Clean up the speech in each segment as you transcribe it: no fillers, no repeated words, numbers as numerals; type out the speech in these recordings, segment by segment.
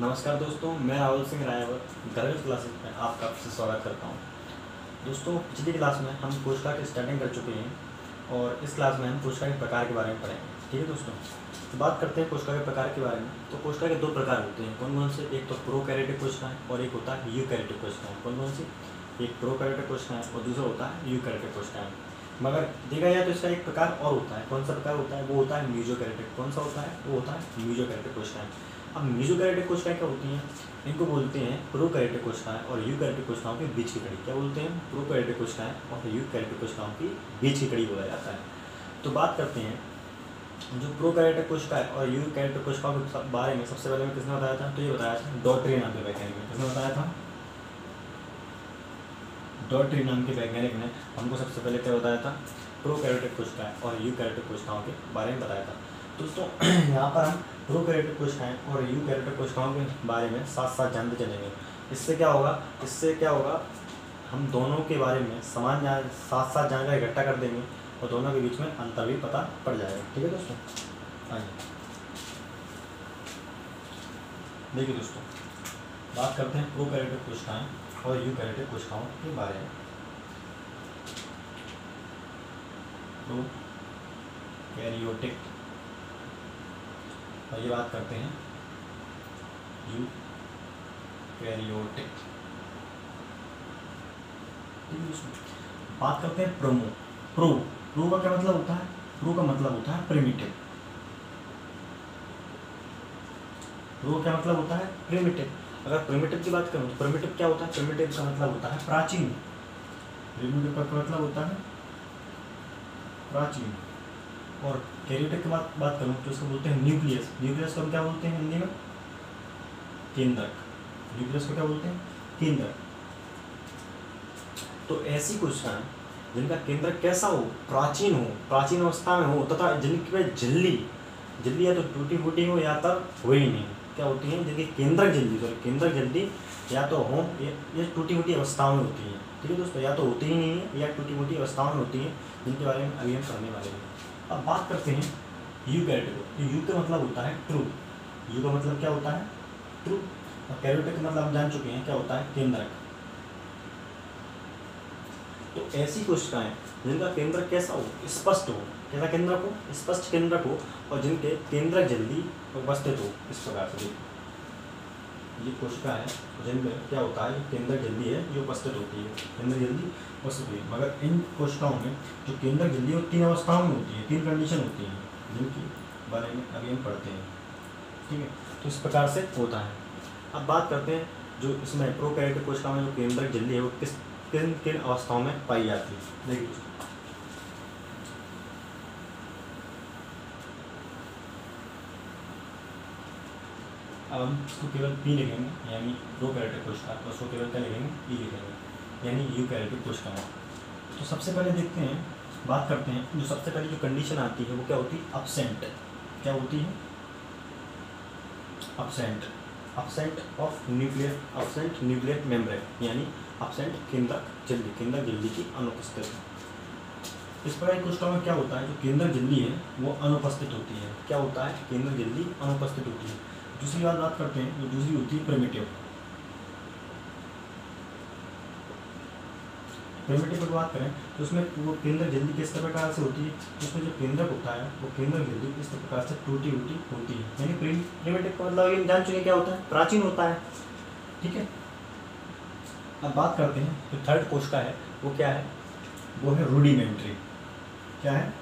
नमस्कार दोस्तों, मैं राहुल सिंह रायवर गर्ल्स क्लासेस में आपका फिर से स्वागत करता हूं। दोस्तों, पिछली क्लास में हम कोशिका की स्टार्टिंग कर चुके हैं और इस क्लास में हम कोशिका के प्रकार के बारे में पढ़ेंगे। ठीक है दोस्तों, तो बात करते हैं कोशिका के प्रकार के बारे में। तो कोशिका के दो प्रकार होते हैं, कौन कौन से? एक तो प्रोकैरियोटिक कोशिकाएं और एक होता है यूकैरियोटिक कोशिकाएं। कौन कौन सी? एक प्रोकैरियोटिक कोशिकाएं और दूसरा होता है यूकैरियोटिक कोशिकाएं। मगर देखा जाए तो इसका एक प्रकार और होता है। कौन सा प्रकार होता है? वो होता है मीजोकैरियोटिक। कौन सा होता है? वो होता है मीजोकैरियोटिक कोशिकाएं। अब मीजोकैरियोटिक कोशिकाएं क्या होती हैं? इनको बोलते हैं प्रोकैरियोटिक कोशिकाएं और यूकैरियोटिक कोशिकाओं के बीच की कड़ी। क्या बोलते हैं? प्रोकैरियोटिक कोशिकाएं और यूकैरियोटिक कोशिकाओं की बीच की कड़ी बोला जाता है। तो बात करते हैं जो प्रोकैरियोटिक कोशिकाएं और यूकैरियोटिक कोशिकाओं के बारे में। सबसे पहले में किसने बताया था? तो ये बताया था डॉटरी नाम के वैज्ञानिक ने। किसने बताया था? डॉटरी नाम के वैज्ञानिक ने हमको सबसे पहले क्या बताया था? प्रोकैरियोटिक कोशिकाएं और यूकैरियोटिक कोशिकाओं के बारे में बताया था। दोस्तों, यहाँ पर हम प्रोकैरियोटिक कोशिकाएं और यूकैरियोटिक कोशिकाओं के बारे में साथ साथ जानते चलेंगे। इससे क्या होगा, हम दोनों के बारे में साथ साथ जानकारी इकट्ठा कर देंगे और दोनों के बीच में अंतर भी पता पड़ जाएगा। ठीक है दोस्तों, आइए देखिए दोस्तों, बात करते हैं प्रोकैरियोटिक कोशिकाएं और यूकैरियोटिक कोशिकाओं के बारे में। प्रोकैरियोटिक और ये बात करते हैं यूकैरियोटिक। बात करते हैं प्रो का क्या मतलब होता है? प्रो का मतलब होता है प्रिमिटिव। प्रो क्या मतलब होता है? प्रिमिटिव। अगर प्रिमिटिव की बात करूं तो प्रिमिटिव क्या होता है? प्रिमिटिव का मतलब होता है प्राचीन। प्रिमिटिव का मतलब होता है प्राचीन। और कैरियोटिक की बात करूं तो इसको बोलते हैं न्यूक्लियस। न्यूक्लियस को हम क्या बोलते हैं हिंदी में? केंद्रक। न्यूक्लियस को क्या बोलते हैं? केंद्रक। तो ऐसी कोशिकाएं जिनका केंद्रक कैसा हो? प्राचीन अवस्था में हो तथा जिनकी झिल्ली या तो टूटी फूटी हो या तो हो ही नहीं। क्या होती हैं? जिनकी केंद्रक झिल्ली या तो हो या टूटी फूटी अवस्थाओं में होती है। ठीक है दोस्तों, या तो होती ही नहीं है या टूटी फूटी अवस्थाओं में होती है, जिनके बारे में अभी हम पढ़ने वाले हैं। अब बात करते हैं यूकैरियोटिक। तो यू का मतलब होता है ट्रू। यू का मतलब क्या होता है? ट्रू। और कैरियोटिक का मतलब हम जान चुके हैं क्या होता है? केंद्रक। तो ऐसी कोशिकाएं जिनका केंद्रक कैसा हो? स्पष्ट हो। कैसा केंद्रक हो? स्पष्ट केंद्रक हो और जिनके केंद्रक जल्दी उपस्थित हो। इस प्रकार से देखो, ये कोशिका है जिनमें क्या होता है? केंद्रक जल्दी है जो उपस्थित होती है, केंद्रक जल्दी उपस्थित हुई। मगर इन कोशिकाओं में जो केंद्रक जल्दी वो 3 अवस्थाओं में होती है, 3 कंडीशन होती हैं, जिनकी बारे में अभी हम पढ़ते हैं। ठीक है, तो इस प्रकार से होता है। अब बात करते हैं जो इसमें प्रोकैरियोटिक कोशिकाओं में जो केंद्रक झिल्ली है वो किन किन अवस्थाओं में पाई जाती है। देखिए दोस्तों, अब हम इसको केवल पी लिखेंगे यानी प्रोकैरियोटिक कोशिका, और उसको केवल क्या लिखेंगे? ई लिखेंगे यानी यूकैरियोटिक कोशिकाएं। तो सबसे पहले देखते हैं, बात करते हैं जो सबसे पहले जो कंडीशन आती है वो क्या होती है? अब्सेंट। क्या होती है? अब्सेंट ऑफ न्यूक्लियर मेम्ब्रेन, यानी अब्सेंट केंद्रक झिल्ली की अनुपस्थित। इस प्रकार कोशिकाओं में क्या होता है? जो केंद्रक झिल्ली है वो अनुपस्थित होती है। क्या होता है? केंद्रक झिल्ली अनुपस्थित होती है। दूसरी बात करते हैं, जो दूसरी होती है प्रिमिटिव। प्रिमिटिव की बात करें तो उसमें वो केंद्रक झिल्ली किस प्रकार से होती है? उसमें जो केंद्रक होता है वो केंद्रक झिल्ली इस प्रकार से टूटी होती है। यानी प्रिमिटिव का मतलब ये जान चुके क्या होता है? प्राचीन होता है। ठीक है, अब बात करते हैं जो थर्ड कोशिका है वो क्या है? वो है रूडिमेंट्री। क्या है?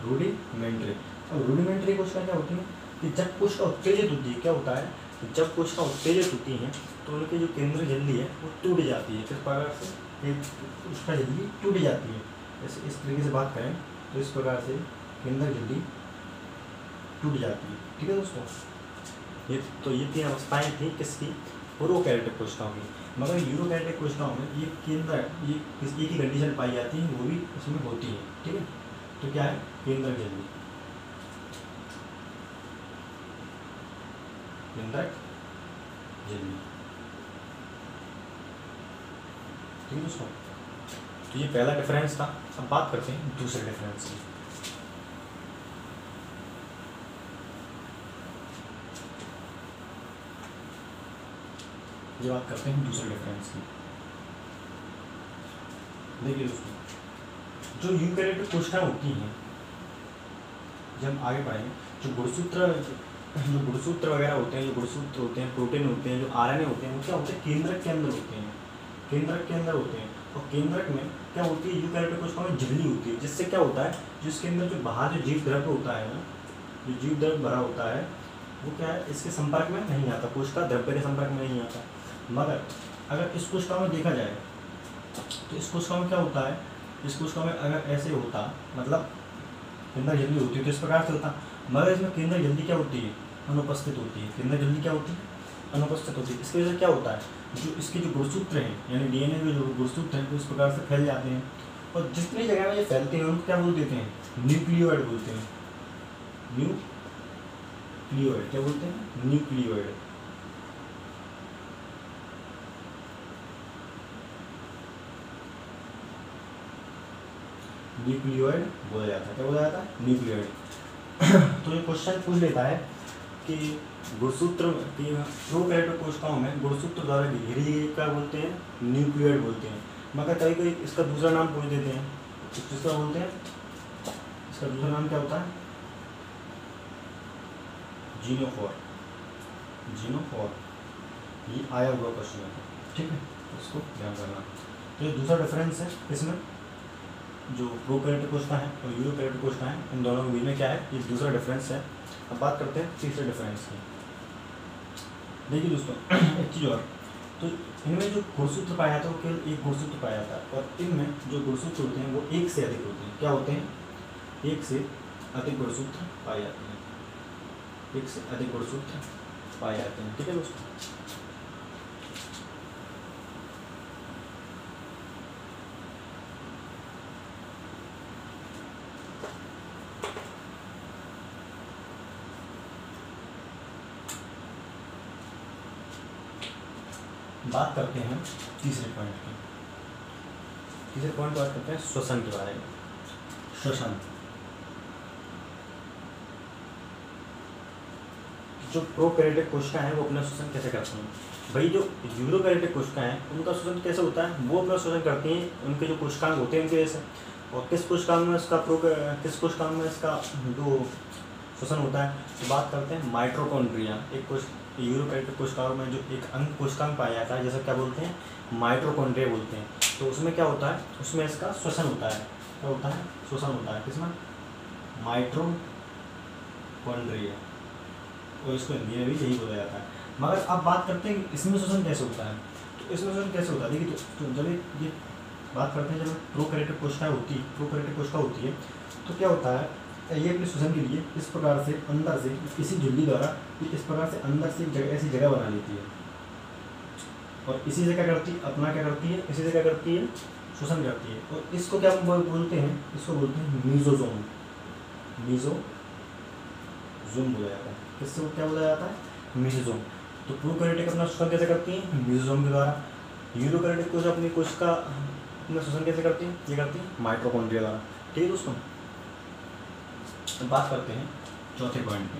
रूडिमेंट्री। और रूडिमेंट्री कोशिका क्या होती है कि जब कोशिका उत्तेजित होती है, क्या होता है? जब कोशिका उत्तेजित होती हैं तो उनकी जो केंद्र झिल्ली है वो टूट जाती है। किस प्रकार से? उसका झिल्ली टूट जाती है। जैसे इस तरीके से बात करें तो इस प्रकार से केंद्र झिल्ली टूट जाती है। ठीक है दोस्तों, ये 3 अवस्थाएं थी किसकी? प्रोकैरियोटिक कोशिकाओं की। मगर यूकैरियोटिक कोशिकाओं में ये एक ही कंडीशन पाई जाती है, वो भी उसमें होती है। ठीक है, तो क्या है? केंद्रक झिल्ली। ठीक है दोस्तों, तो ये पहला डिफरेंस था। अब बात करते हैं दूसरे डिफरेंस की। ये बात करते हैं दूसरे डिफरेंस की। देखिए दोस्तों, जो यूकैरियोटिक कोशिकाएं होती हैं, जब हम आगे बढ़ेंगे, जो गुणसूत्र वगैरह होते हैं, जो गुणसूत्र होते हैं, प्रोटीन होते हैं, जो आरएनए होते हैं, वो क्या होते हैं, केंद्रक के अंदर होते हैं, केंद्रक के अंदर होते हैं। और केंद्रक में क्या होती है, यूकैरियोटिक कोशिकाओं में झिल्ली होती है, जिससे क्या होता है, जिसके अंदर जो बाहर जो जीव द्रव्य होता है ना, जो जीव द्रव्य भरा होता है, वो क्या है, इसके संपर्क में नहीं आता, कोशिका द्रव्य के संपर्क में नहीं आता। मगर अगर इस कोशिका में देखा जाए तो इस कोशिका में क्या होता है, इस कोशिका में अगर ऐसे होता, मतलब केंद्र झिल्ली होती है तो इस प्रकार से होता, मगर इसमें केंद्र झिल्ली क्या होती है, अनुपस्थित होती है। केंद्र झिल्ली क्या होती है, अनुपस्थित होती है। इसकी वजह से क्या होता है, जो इसके जो गुणसूत्र हैं, यानी डीएनए के जो गुणसूत्र हैं, वो इस प्रकार से फैल जाते हैं, और जितनी जगह में ये फैलते हैं उनको क्या बोल देते हैं, न्यूक्लियोइड बोलते हैं। न्यूक्लियोइड क्या बोलते हैं, न्यूक्लियोइड। न्यूक्लियोइड बोला जाता है, क्या बोला जाता है, न्यूक्लियोइड। तो ये क्वेश्चन पूछ लेता है कि गुणसूत्र की प्रोकैरियोटिक कोशिकाओं में गुणसूत्र द्वारा घिरी गई क्या बोलते हैं, न्यूक्लियोइड बोलते हैं। मगर कभी कभी इसका दूसरा नाम पूछ देते हैं, किसका बोलते हैं, इसका दूसरा नाम क्या होता है, जीनोफोर। जीनोफोर, ये आया हुआ क्वेश्चन है, ठीक है, इसको ध्यान करना। तो ये दूसरा डिफरेंस है इसमें, जो प्रोकैरियोटिक कोशिका है और यूकैरियोटिक कोशिका है, इन दोनों के बीच में क्या है, ये दूसरा डिफरेंस है। अब बात करते हैं तीसरे डिफरेंस की। देखिए दोस्तों, एक चीज़ और, तो इनमें जो गुणसूत्र पाया जाता है वो केवल एक गुणसूत्र पाया जाता है, और इनमें जो गुणसूत्र होते हैं वो एक से अधिक होते हैं। क्या होते हैं, एक से अधिक गुणसूत्र पाए जाते हैं, एक से अधिक गुणसूत्र पाए जाते हैं, ठीक है दोस्तों। बात करते हैं तीसरे पॉइंट की। तीसरे पॉइंट बात करते हैं श्वसन के बारे में। श्वसन, जो प्रोकैरियोटिक कोशिका हैं वो अपना श्वसन कैसे करती हैं। भाई जो यूरोकैरियोटिक कोशिका हैं उनका श्वसन कैसे होता है, वो अपना श्वसन करती हैं उनके जो कोशिकांग होते हैं उनकी वजह से। और किस कोशिकांग में इसका किस कोशिकांग में इसका जो श्वसन होता है, तो बात करते हैं माइटोकॉन्ड्रिया। एक यूरोकैरियोटिक कोशिकाओं में जो एक अंग कोशिकांग पाया जाता है, जैसे क्या बोलते हैं, माइटोकॉन्ड्रिया बोलते हैं। तो उसमें क्या होता है, उसमें इसका श्वसन होता है। क्या होता है, श्वसन होता है, किसमें, माइटोकॉन्ड्रिया, और इसको हिंदी में भी यही बोला जाता है। मगर अब बात करते हैं कि इसमें श्वसन कैसे होता है। तो इसमें श्वसन कैसे होता है, देखिए तो जब ये बात करते हैं, जब प्रोकैरियोटिक कोशिका होती है तो क्या होता है, ये अपने श्वसन के लिए इस प्रकार से अंदर से इसी झिल्ली द्वारा इस प्रकार से अंदर से ऐसी जगह बना लेती है, और इसी से क्या करती है, अपना क्या करती है, इसी से क्या करती है, श्वसन करती है। और इसको क्या बोलते हैं, इसको बोलते हैं मीजोजोम। मीजोजोम बोला जाता है, किससे क्या बोला जाता है, मीजोजोम। तो प्रोकैरियोटिक अपना श्वसन कैसे करती है, मीजोजोम के द्वारा। यूरोकैरियोटिक कोशिका अपनी कोशिका अपना श्वसन कैसे करती है, ये करती है माइटोकॉन्ड्रिया द्वारा, ठीक है दोस्तों। तो बात करते हैं चौथे पॉइंट पे।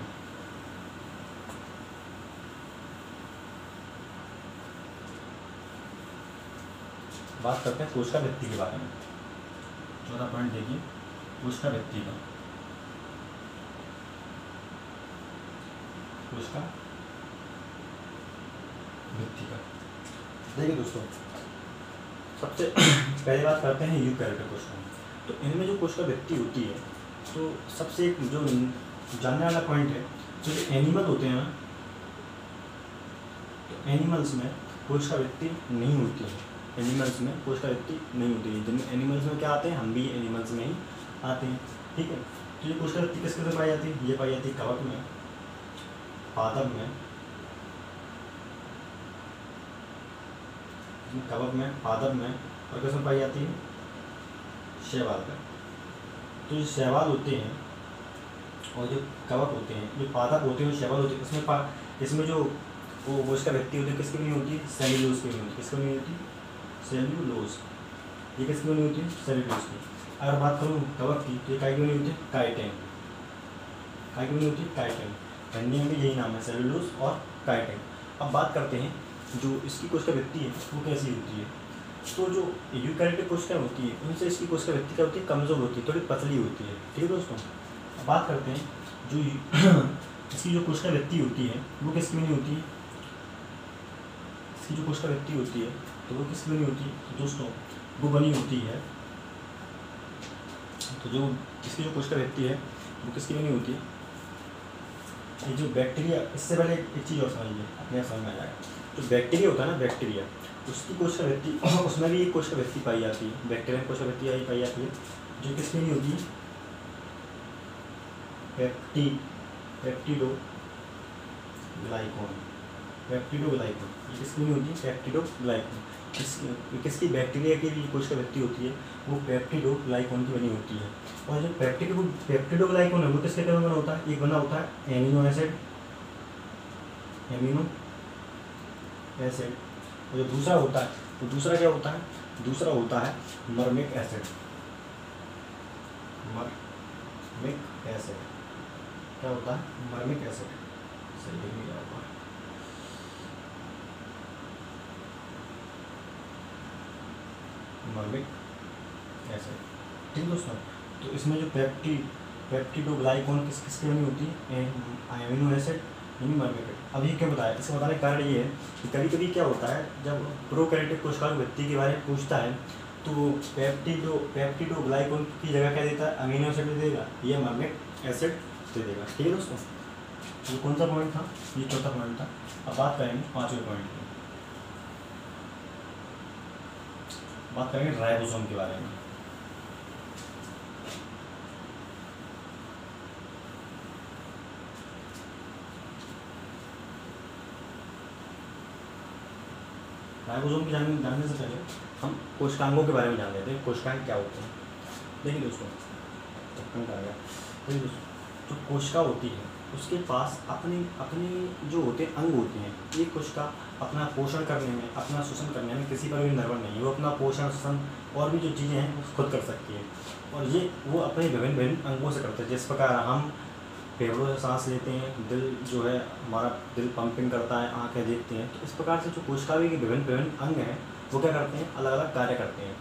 बात करते हैं कोशिका भित्ति के बारे में। चौथा पॉइंट देखिए, कोशिका भित्ति का। कोशिका भित्ति का देखिए दोस्तों, सबसे पहले बात करते हैं यूकैरियोटिक कोशिका। तो इनमें जो कोशिका भित्ति होती है, तो सबसे एक जो जानने वाला पॉइंट है, तो जो एनिमल होते हैं ना, तो एनिमल्स में कोशिका भित्ति नहीं होती है। एनिमल्स में कोशिका भित्ति नहीं होती है। जिन एनिमल्स में क्या आते हैं, हम भी एनिमल्स में ही आते हैं, ठीक है। तो ये कोशिका भित्ति किस किस में पाई जाती है, ये पाई जाती है कवक में, पादप में, पादप में, और किस में पाई जाती है, शैवाल में। तो जो शैवाल होते हैं और जो कवक होते हैं, जो पादप होते हैं, जो शैवाल होते हैं, इसमें जो वो इसका भित्ति होती है, किसकी नहीं होती है, सेल्यूलोज की नहीं होती। किसकी नहीं होती, सेल्यूलोज। ये किसकी नहीं होती है, सेल्यूलोज की। अगर बात करूँ कवक की, तो ये काय की नहीं होती है, काइटिन। काय की नहीं होती है, काइटिन। हिंदी में भी यही नाम है, सेल्यूलोज और काइटिन। अब बात करते हैं जो इसकी कोशिका वृत्ति है वो कैसी होती है। तो जो यूकैरियोटिक कोशिकाएं होती है उनसे इसकी कोशिका वृत्ति क्या होती है, कमज़ोर होती है, थोड़ी पतली होती है। ठीक है दोस्तों, अब बात करते हैं जो इसकी जो कोशिका वृत्ति होती है वो किसकी बनी होती है। इसकी जो कोशिका वृत्ति होती है तो वो किसकी बनी होती है, तो दोस्तों वो बनी होती है, तो जो इसकी जो कोशिका वृत्ति है वो किसकी बनी होती है, ये जो बैक्टीरिया, इससे पहले एक चीज़ और समझिए, अपने आप समझ में आ जाएगा। जो बैक्टीरिया होता है ना, बैक्टीरिया, उसकी कोशिका वृत्ति उसमें भी एक कोशिका वृत्ति पाई जाती है, बैक्टीरिया में कोशिका वृत्ति पाई जाती है जो किसकी नहीं होती है, पेप्टिडोग्लाइकॉन, पेप्टिडोग्लाइकॉन, ये किसकी नहीं होती है, पेप्टिडोग्लाइकॉन। किसकी बैक्टीरिया की भी कोशिका वृत्ति होती है वो पेप्टिडोग्लाइकॉन की बनी होती है। और जो पेप्टिडोग्लाइकॉन है वो किसके कारण बना होता है, एक बना होता है एमिनो एसिड, और जो दूसरा होता है तो दूसरा क्या होता है, दूसरा होता है मर्मिक एसिड, मर्मिक एसिड, क्या होता है, मर्मिक एसिड, सही नहीं होगा, मर्मिक एसिड। ठीक दोस्तों, तो इसमें जो पेप्टिडोग्लाइकॉन किसकी बनी होती है, एमिनो एसिड यानी मर्मिक एसिड। अब ये क्या बताया, इसका बताने का कारण ये है कि कभी कभी क्या होता है जब प्रोकैरियोटिक कोशिका की वृत्ति के बारे में पूछता है तो पेप्टिडोग्लाइकॉन की जगह क्या देता है, अमीनो एसिड दे देगा या मर्मिक एसिड दे देगा। ठीक है दोस्तों, ये कौन सा पॉइंट था, ये चौथा पॉइंट था। अब बात करेंगे पाँचवें पॉइंट की, बात करेंगे राइबोसोम के बारे में। राइबोसोम की जानने से पहले हम कोशिकांगों के बारे में जान लेते हैं, कोशिकाएं क्या होती हैं। देखिए दोस्तों, देखिए दोस्तों, जो कोशिका होती है उसके पास अपने जो होते हैं अंग होते हैं। ये कोशिका अपना पोषण करने में, अपना शोषण करने में किसी पर भी निर्भर नहीं है, वो अपना पोषण शोषण और भी जो चीज़ें हैं वो खुद कर सकती है। और ये वो अपने विभिन्न अंगों से करते हैं। जिस प्रकार हम फेफड़ों से सांस लेते हैं, दिल जो है हमारा दिल पंपिंग करता है, आँखें देखती हैं, तो इस प्रकार से जो कोशिका के विभिन्न अंग हैं वो क्या करते हैं, अलग अलग कार्य करते हैं।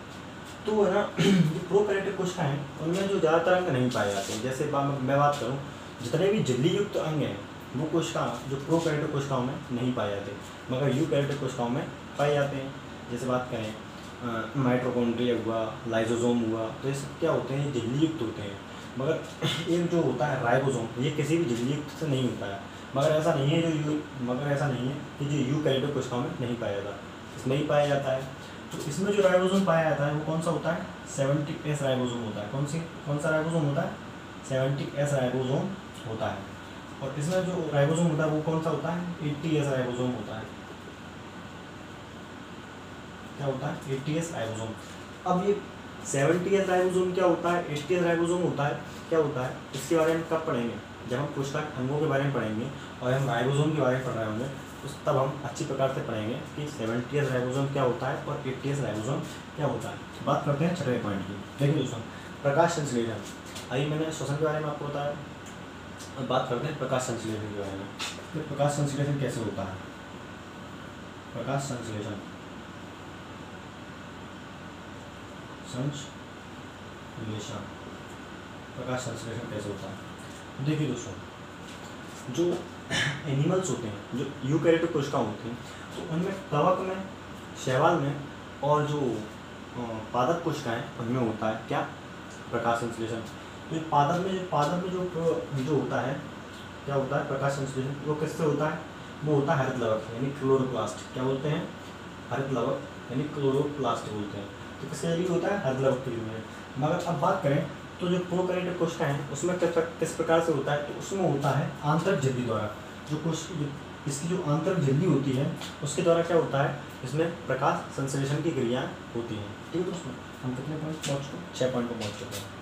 तो है ना, जो प्रोकैरियोटिक कोशिका हैं उनमें जो ज़्यादातर अंग नहीं पाए जाते हैं। जैसे मैं बात करूँ, जितने भी झिल्ली युक्त अंग हैं वो कोशिका जो प्रोकैरियोटिक कोशिकाओं में नहीं पाए जाते, मगर यूकैरियोटिक कोशिकाओं में पाए जाते हैं। जैसे बात करें माइटोकॉन्ड्रिया हुआ, लाइसोसोम हुआ, तो ये सब क्या होते हैं, झिल्ली युक्त होते हैं। मगर एक जो होता है राइबोसोम, ये किसी भी झिल्ली युक्त से नहीं होता है। मगर ऐसा नहीं है कि जो यूकैरियोटिक कोशिकाओं में नहीं पाया जाता, इसमें ही पाया जाता है। तो इसमें जो राइबोसोम पाया जाता है वो कौन सा होता है, 70S राइबोसोम होता है। कौन सा राइबोसोम होता है, 70S राइबोसोम होता है। और इसमें जो राइबोसोम होता है वो कौन सा होता है, 80S राइबोसोम होता है। क्या होता है, 80S राइबोसोम। अब ये 70S राइबोसोम क्या होता है, 80S राइबोसोम होता है, क्या होता है, इसके बारे में कब पढ़ेंगे, जब हम कोशिका अंगों के बारे में पढ़ेंगे और हम राइबोसोम के बारे में पढ़ रहे होंगे, उस तब हम अच्छी प्रकार से पढ़ेंगे कि 70S राइबोसोम क्या होता है और 80S राइबोसोम क्या होता है। बात करते हैं छठवें पॉइंट की। देखिए दोस्तों, प्रकाश संश्लेषण, अभी मैंने श्वसन के बारे में आपको बताया। अब बात करते हैं प्रकाश संश्लेषण के बारे में। तो प्रकाश संश्लेषण कैसे होता है, प्रकाश संश्लेषण प्रकाश संश्लेषण कैसे होता है। देखिए दोस्तों, जो एनिमल्स होते हैं, जो यूकैरियोटिक कोशिका होती हैं, तो उनमें कवक में, शैवाल में और जो पादप कोशिकाएं उनमें होता है क्या, प्रकाश संश्लेषण। तो पादप में जो होता है, क्या होता है, प्रकाश संश्लेषण। वो किससे होता है, वो होता है हरित लवक यानी क्लोरोप्लास्ट। क्या बोलते हैं, हरित लवक यानी क्लोरोप्लास्ट बोलते हैं। तो किसके जरिए होता है, हरित लवक के लिए। मगर अब बात करें तो जो प्रोकैरियोटिक कोशिका है उसमें किस प्रकार से होता है, तो उसमें होता है आंतरिक झिल्ली द्वारा। इसकी जो आंतरिक झिल्ली होती है उसके द्वारा क्या होता है, इसमें प्रकाश संश्लेषण की क्रिया होती है। ठीक है दोस्तों, हम कितने पॉइंट पहुँच चुके, 6 पॉइंट पर पहुँच चुके हैं।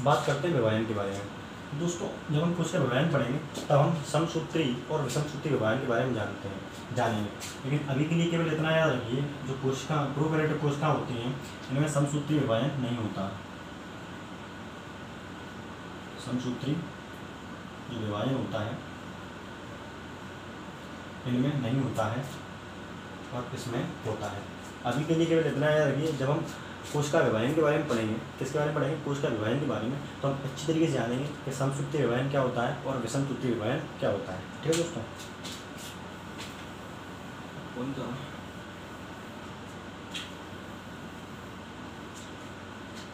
बात करते हैं विभाजन के बारे में। दोस्तों, जब हम कोशिका विभाजन पढ़ेंगे तब हम समसूत्री और विषमसूत्री विभाजन के बारे में जानेंगे। लेकिन अभी के लिए केवल इतना याद रखिए, जो कोशिका प्रोकैरियोटिक कोशिका होती हैं इनमें समसूत्री विभाजन नहीं होता। समसूत्री जो विभाजन होता है इनमें नहीं होता है और इसमें होता है। अभी के लिए केवल इतना याद रखिए, जब हम कोशिका विभाजन के बारे में पढ़ेंगे, किसके बारे में पढ़ेंगे, कोशिका विभाजन के बारे में, तो हम अच्छी तरीके से जानेंगे कि समसूत्री विभाजन क्या होता है और विषमसूत्री विभाजन क्या होता है। ठीक है दोस्तों।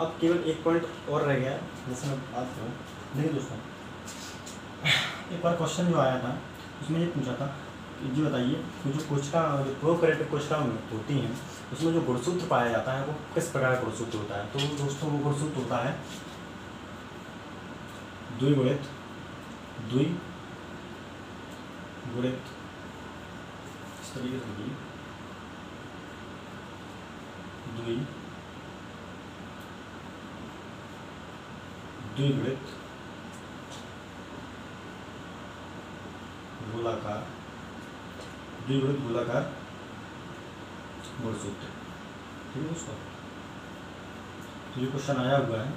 अब केवल एक पॉइंट और रह गया है जैसे मैं बात करूँ। देखिए दोस्तों, एक बार क्वेश्चन जो आया था उसमें ये पूछा था कि जी बताइए कि जो कोशिका जो प्रोकैरियोटिक कोशिका होती हैं उसमें जो गुणसूत्र पाया जाता है वो किस प्रकार का गुणसूत्र होता है। तो दोस्तों वो गुणसूत्र होता है द्विगुणित इस तरीके से द्विगुणित गोलाकार गुणसूत्र। ठीक है दोस्तों, तो ये क्वेश्चन आया हुआ है।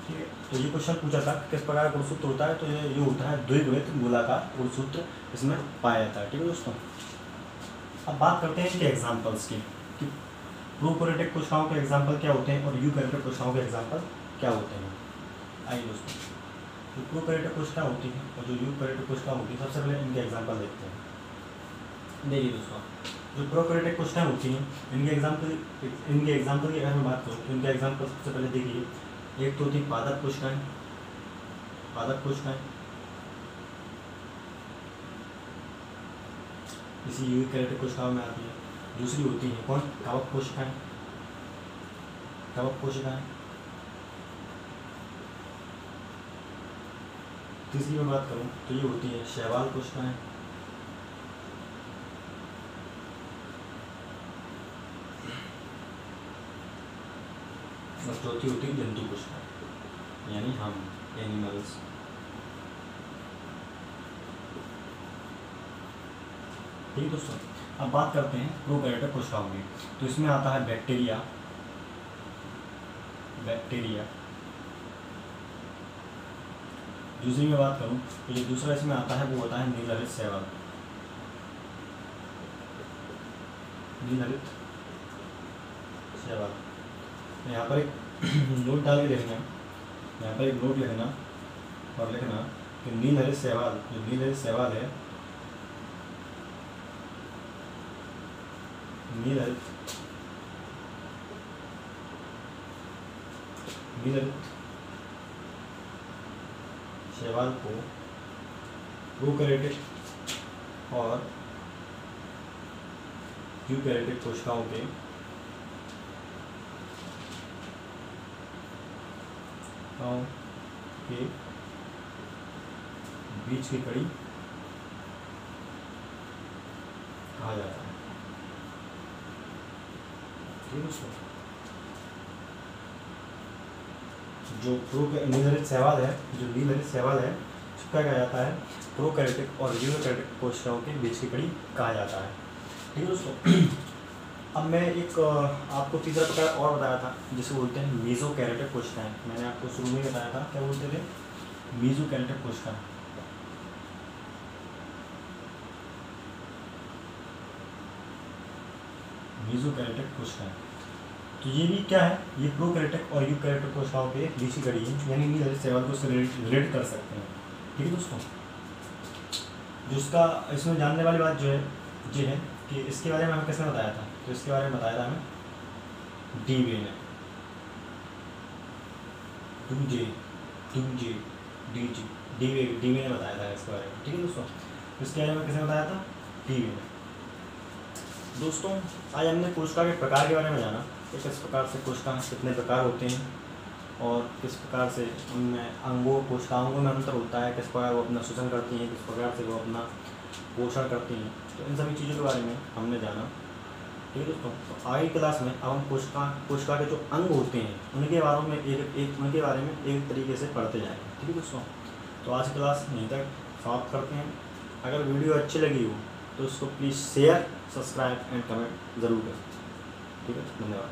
ठीक है, तो ये क्वेश्चन पूछा था किस प्रकार का गुणसूत्र होता है, तो ये होता है द्विगुणित गोलाकार गुणसूत्र इसमें पाया जाता है। ठीक है दोस्तों। अब बात करते हैं इनके एग्जाम्पल्स की कि प्रोकैरियोटिक कोशिकाओं के एग्जाम्पल क्या होते हैं और यूकैरियोटिक कोशिकाओं के एग्जाम्पल क्या होते हैं। आइए दोस्तों, जो प्रोकैरियोटिक कोशिका होती है और जो यूकैरियोटिक कोशिका होती है, सबसे पहले इनके एग्जाम्पल देखते हैं। देखिए दोस्तों, जो प्रोकैरियोटिक कोशिकाएं होती हैं इनके एग्जाम्पल की अगर मैं बात करूँ तो इनके एग्जाम्पल सबसे पहले देखिए, एक तो होती है पादप कोशिकाएं, इसी यूकैरियोटिक कोशिकाओं में आती है। दूसरी होती है कौन, कवक कोशिकाएं। तीसरी में बात करूँ तो ये होती है शैवाल कोशिकाएं। और चौथी होती है जंतु कोशिकाएं, यानी हम एनिमल्स। ठीक है दोस्तों, अब बात करते हैं प्रोकैरियोटिक कोशिकाओं में। तो इसमें आता है बैक्टीरिया। दूसरी में बात करूं तो जो दूसरा इसमें आता है वो होता है नीलहरित शैवाल। यहाँ पर एक नोट डाल के लिखना, यहाँ पर एक नोट लिखना और लिखना कि नीलहरित शैवाल है, नीलहरित शैवाल को प्रोकैरियोटिक और यूकैरियोटिक कोशिकाओं के बीच की कड़ी कहा जाता है। ठीक है दोस्तों, जो नीलहरित शैवाल है उसका कहा जाता है प्रोकैरियोटिक और यूकैरियोटिक कोशिकाओं के बीच की कड़ी कहा जाता है। ठीक है दोस्तों। अब मैं एक आपको तीसरा प्रकार और बताया था जिसे बोलते हैं मेसोकैरियोटिक कोशिकाएं। मैंने आपको शुरू में बताया था क्या बोलते थे, मेसोकैरियोटिक कोशिकाएं। तो ये भी क्या है, ये प्रोकैरियोटिक और यूकैरियोटिक कोशिकाओं के बीच की कड़ी है, यानी नीलहरित शैवाल को उससे रिलेट कर सकते हैं। ठीक है दोस्तों, जिसका इसमें जानने वाली बात जो है ये है कि इसके बारे में हमें किसने बताया था, तो इसके बारे में बताया था हमें डीवे ने, डीवे ने बताया था इसके बारे में। ठीक है दोस्तों, इसके बारे में किसने बताया था, डीवे ने। दोस्तों, आज हमने कोशिका के प्रकार के बारे में जाना कि किस प्रकार से कोशिका कितने प्रकार होते हैं और किस प्रकार से उनमें कोशिकाओं में अंतर होता है, किस प्रकार वो अपना शोषण करती हैं, किस प्रकार से वो अपना पोषण करती हैं। तो इन सभी चीज़ों के बारे में हमने जाना। ठीक है दोस्तों, तो आगे क्लास में अब हम कोशिका के जो अंग होते हैं उनके बारे में एक तरीके से पढ़ते जाएंगे। ठीक है दोस्तों, तो आज क्लास यहीं तक समाप्त करते हैं। अगर वीडियो अच्छी लगी हो तो इसको please share, subscribe and comment ज़रूर करें। ठीक है, धन्यवाद।